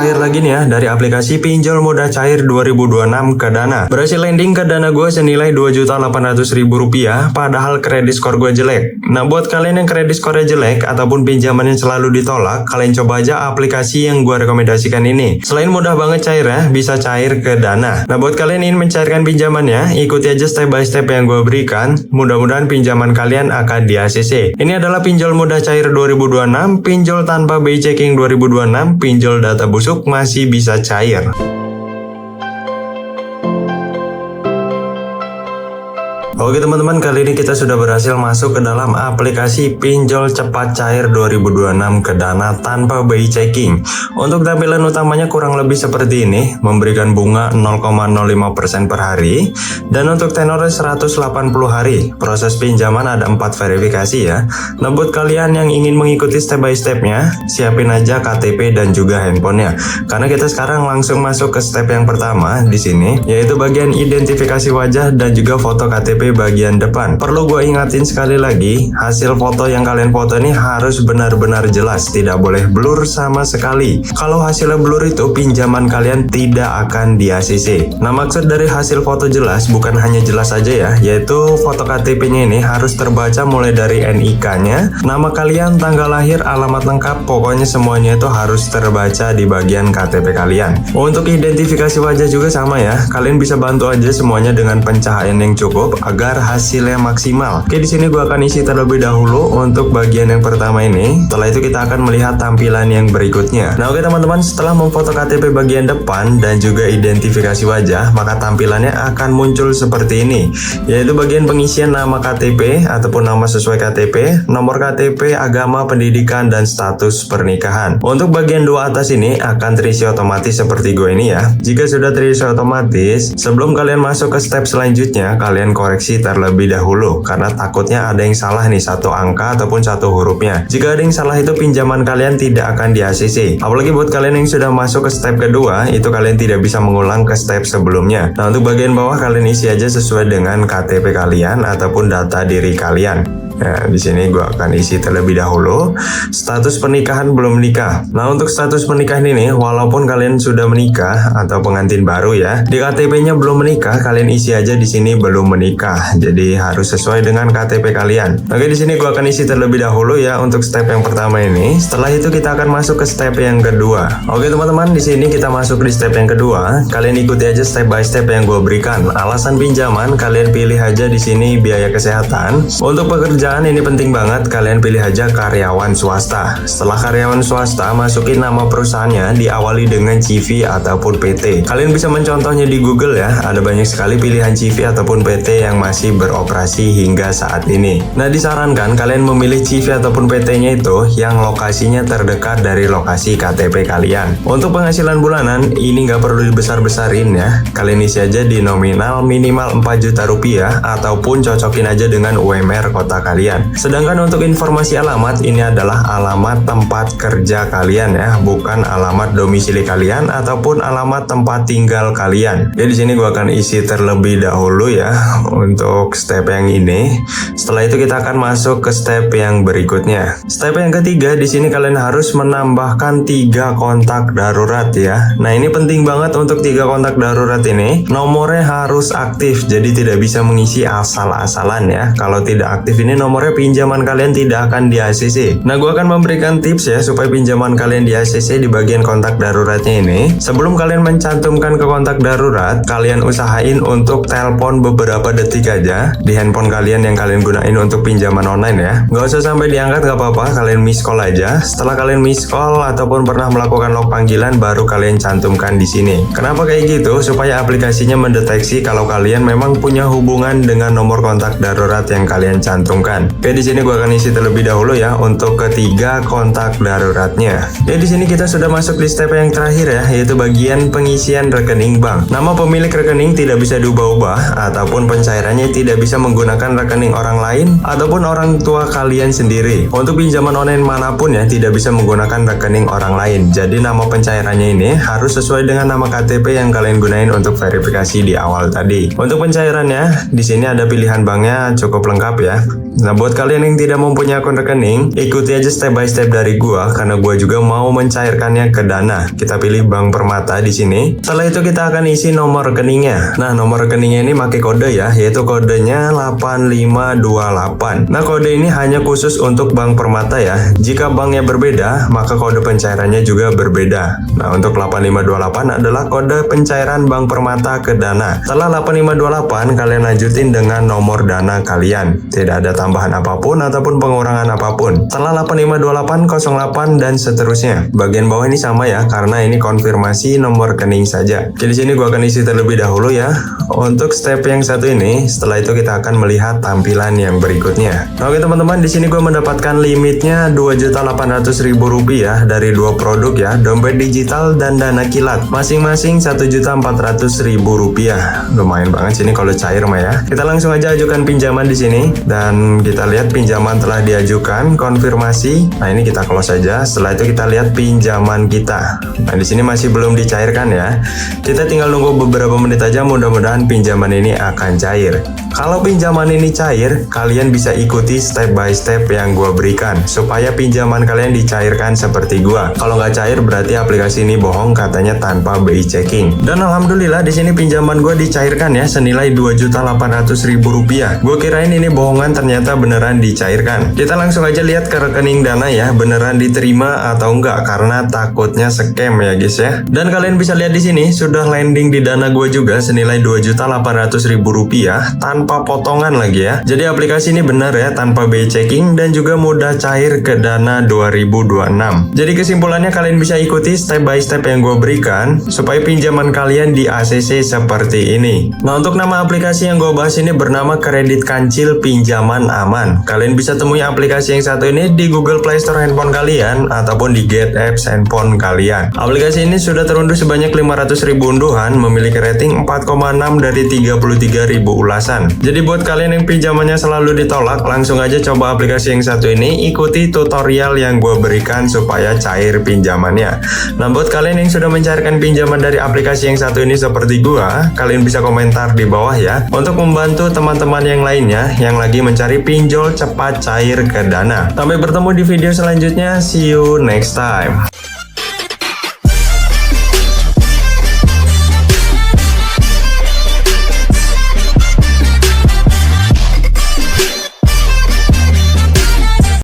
cair lagi nih ya dari aplikasi pinjol mudah cair 2026 ke Dana. Berhasil landing ke Dana gue senilai Rp2.800.000 padahal kredit skor gue jelek. Nah, buat kalian yang kredit skornya jelek ataupun pinjamannya selalu ditolak, kalian coba aja aplikasi yang gue rekomendasikan ini. Selain mudah banget cair ya, bisa cair ke Dana. Nah, buat kalian yang ingin mencairkan pinjamannya, ikuti aja step by step yang gue berikan. Mudah-mudahan pinjaman kalian akan di ACC. Ini adalah pinjol mudah cair 2026, pinjol tanpa BI checking 2026, pinjol data busuk masih bisa cair. Oke teman-teman, kali ini kita sudah berhasil masuk ke dalam aplikasi pinjol cepat cair 2026 ke Dana tanpa BI checking. Untuk tampilan utamanya kurang lebih seperti ini, memberikan bunga 0,05% per hari, dan untuk tenornya 180 hari. Proses pinjaman ada 4 verifikasi ya. Nah, buat kalian yang ingin mengikuti step by stepnya, siapin aja KTP dan juga handphonenya. Karena kita sekarang langsung masuk ke step yang pertama di sini, yaitu bagian identifikasi wajah dan juga foto KTP bagian depan. Perlu gue ingatin sekali lagi, hasil foto yang kalian foto ini harus benar-benar jelas, tidak boleh blur sama sekali. Kalau hasilnya blur itu pinjaman kalian tidak akan di ACC. Nah, maksud dari hasil foto jelas bukan hanya jelas aja ya, yaitu foto KTP-nya ini harus terbaca mulai dari NIK-nya, nama kalian, tanggal lahir, alamat lengkap, pokoknya semuanya itu harus terbaca di bagian KTP kalian. Untuk identifikasi wajah juga sama ya, kalian bisa bantu aja semuanya dengan pencahayaan yang cukup agar hasilnya maksimal. Oke, di sini gue akan isi terlebih dahulu untuk bagian yang pertama ini. Setelah itu kita akan melihat tampilan yang berikutnya. Nah, oke teman-teman, setelah memfoto KTP bagian depan dan juga identifikasi wajah, maka tampilannya akan muncul seperti ini, yaitu bagian pengisian nama KTP ataupun nama sesuai KTP, nomor KTP, agama, pendidikan, dan status pernikahan. Untuk bagian dua atas ini akan terisi otomatis seperti gue ini ya. Jika sudah terisi otomatis, sebelum kalian masuk ke step selanjutnya, kalian koreksi terlebih dahulu karena takutnya ada yang salah nih satu angka ataupun satu hurufnya. Jika ada yang salah itu pinjaman kalian tidak akan di ACC. Apalagi buat kalian yang sudah masuk ke step kedua, itu kalian tidak bisa mengulang ke step sebelumnya. Nah, untuk bagian bawah kalian isi aja sesuai dengan KTP kalian ataupun data diri kalian. Nah, di sini gue akan isi terlebih dahulu status pernikahan belum menikah. Nah, untuk status pernikahan ini, walaupun kalian sudah menikah atau pengantin baru ya, di KTP-nya belum menikah, kalian isi aja di sini belum menikah. Jadi harus sesuai dengan KTP kalian. Oke, di sini gue akan isi terlebih dahulu ya untuk step yang pertama ini. Setelah itu kita akan masuk ke step yang kedua. Oke teman-teman, di sini kita masuk di step yang kedua. Kalian ikuti aja step by step yang gue berikan. Alasan pinjaman kalian pilih aja di sini biaya kesehatan. Untuk pekerjaan ini penting banget, kalian pilih aja karyawan swasta. Setelah karyawan swasta, masukin nama perusahaannya, diawali dengan CV ataupun PT. Kalian bisa mencontohnya di Google ya, ada banyak sekali pilihan CV ataupun PT yang masih beroperasi hingga saat ini. Nah, disarankan kalian memilih CV ataupun PT-nya itu yang lokasinya terdekat dari lokasi KTP kalian. Untuk penghasilan bulanan, ini nggak perlu dibesar-besarin ya. Kalian isi aja di nominal minimal 4 juta rupiah ataupun cocokin aja dengan UMR kota kalian. Sedangkan untuk informasi alamat, ini adalah alamat tempat kerja kalian ya, bukan alamat domisili kalian ataupun alamat tempat tinggal kalian. Jadi di sini gue akan isi terlebih dahulu ya untuk step yang ini. Setelah itu kita akan masuk ke step yang berikutnya. Step yang ketiga, di sini kalian harus menambahkan 3 kontak darurat ya. Nah, ini penting banget untuk 3 kontak darurat ini. Nomornya harus aktif, jadi tidak bisa mengisi asal-asalan ya. Kalau tidak aktif ini nomornya pinjaman kalian tidak akan di ACC. Nah, gue akan memberikan tips ya supaya pinjaman kalian di ACC di bagian kontak daruratnya ini. Sebelum kalian mencantumkan ke kontak darurat, kalian usahain untuk telepon beberapa detik aja di handphone kalian yang kalian gunain untuk pinjaman online ya. Nggak usah sampai diangkat, nggak apa-apa, kalian miss call aja. Setelah kalian miss call ataupun pernah melakukan log panggilan, baru kalian cantumkan di sini. Kenapa kayak gitu? Supaya aplikasinya mendeteksi kalau kalian memang punya hubungan dengan nomor kontak darurat yang kalian cantumkan. Oke, di sini gue akan isi terlebih dahulu ya untuk ketiga kontak daruratnya. Ya, di sini kita sudah masuk di step yang terakhir ya, yaitu bagian pengisian rekening bank. Nama pemilik rekening tidak bisa diubah-ubah ataupun pencairannya tidak bisa menggunakan rekening orang lain ataupun orang tua kalian sendiri. Untuk pinjaman online manapun ya, tidak bisa menggunakan rekening orang lain. Jadi nama pencairannya ini harus sesuai dengan nama KTP yang kalian gunain untuk verifikasi di awal tadi. Untuk pencairannya, di sini ada pilihan banknya cukup lengkap ya. Nah, buat kalian yang tidak mempunyai akun rekening, ikuti aja step by step dari gua karena gua juga mau mencairkannya ke Dana. Kita pilih Bank Permata di sini. Setelah itu kita akan isi nomor rekeningnya. Nah, nomor rekeningnya ini pakai kode ya, yaitu kodenya 8528. Nah, kode ini hanya khusus untuk Bank Permata ya. Jika banknya berbeda, maka kode pencairannya juga berbeda. Nah, untuk 8528 adalah kode pencairan Bank Permata ke Dana. Setelah 8528, kalian lanjutin dengan nomor Dana kalian. Tidak ada tambahan apapun ataupun pengurangan apapun. Setelah 8528, 08 dan seterusnya. Bagian bawah ini sama ya, karena ini konfirmasi nomor rekening saja. Oke, di sini gua akan isi terlebih dahulu ya. Untuk step yang satu ini, setelah itu kita akan melihat tampilan yang berikutnya. Oke teman-teman, di sini gua mendapatkan limitnya Rp2.800.000 dari dua produk ya, dompet digital dan Dana Kilat. Masing-masing Rp1.400.000. Lumayan banget sini kalau cair mah ya. Kita langsung aja ajukan pinjaman di sini dan kita lihat pinjaman telah diajukan, konfirmasi. Nah, ini kita close saja. Setelah itu kita lihat pinjaman kita. Nah, di sini masih belum dicairkan ya. Kita tinggal nunggu beberapa menit aja, mudah-mudahan pinjaman ini akan cair. Kalau pinjaman ini cair, kalian bisa ikuti step by step yang gua berikan supaya pinjaman kalian dicairkan seperti gua. Kalau nggak cair berarti aplikasi ini bohong, katanya tanpa BI checking. Dan alhamdulillah di sini pinjaman gua dicairkan ya, senilai Rp2.800.000. Gua kirain ini bohongan, ternyata beneran dicairkan. Kita langsung aja lihat ke rekening Dana ya, beneran diterima atau enggak, karena takutnya scam ya guys ya. Dan kalian bisa lihat di sini sudah landing di Dana gua juga senilai Rp2.800.000 tanpa potongan lagi ya. Jadi aplikasi ini benar ya, tanpa BI checking dan juga mudah cair ke Dana 2026. Jadi kesimpulannya, kalian bisa ikuti step by step yang gue berikan supaya pinjaman kalian di ACC seperti ini. Nah, untuk nama aplikasi yang gue bahas ini bernama Kredit Kancil Pinjaman Aman. Kalian bisa temui aplikasi yang satu ini di Google Play Store handphone kalian ataupun di Get Apps handphone kalian. Aplikasi ini sudah terunduh sebanyak 500.000 unduhan, memiliki rating 4,6 dari 33.000 ulasan. Jadi buat kalian yang pinjamannya selalu ditolak, langsung aja coba aplikasi yang satu ini, ikuti tutorial yang gue berikan supaya cair pinjamannya. Nah, buat kalian yang sudah mencairkan pinjaman dari aplikasi yang satu ini seperti gue, kalian bisa komentar di bawah ya, untuk membantu teman-teman yang lainnya yang lagi mencari pinjol cepat cair ke Dana. Sampai bertemu di video selanjutnya, see you next time.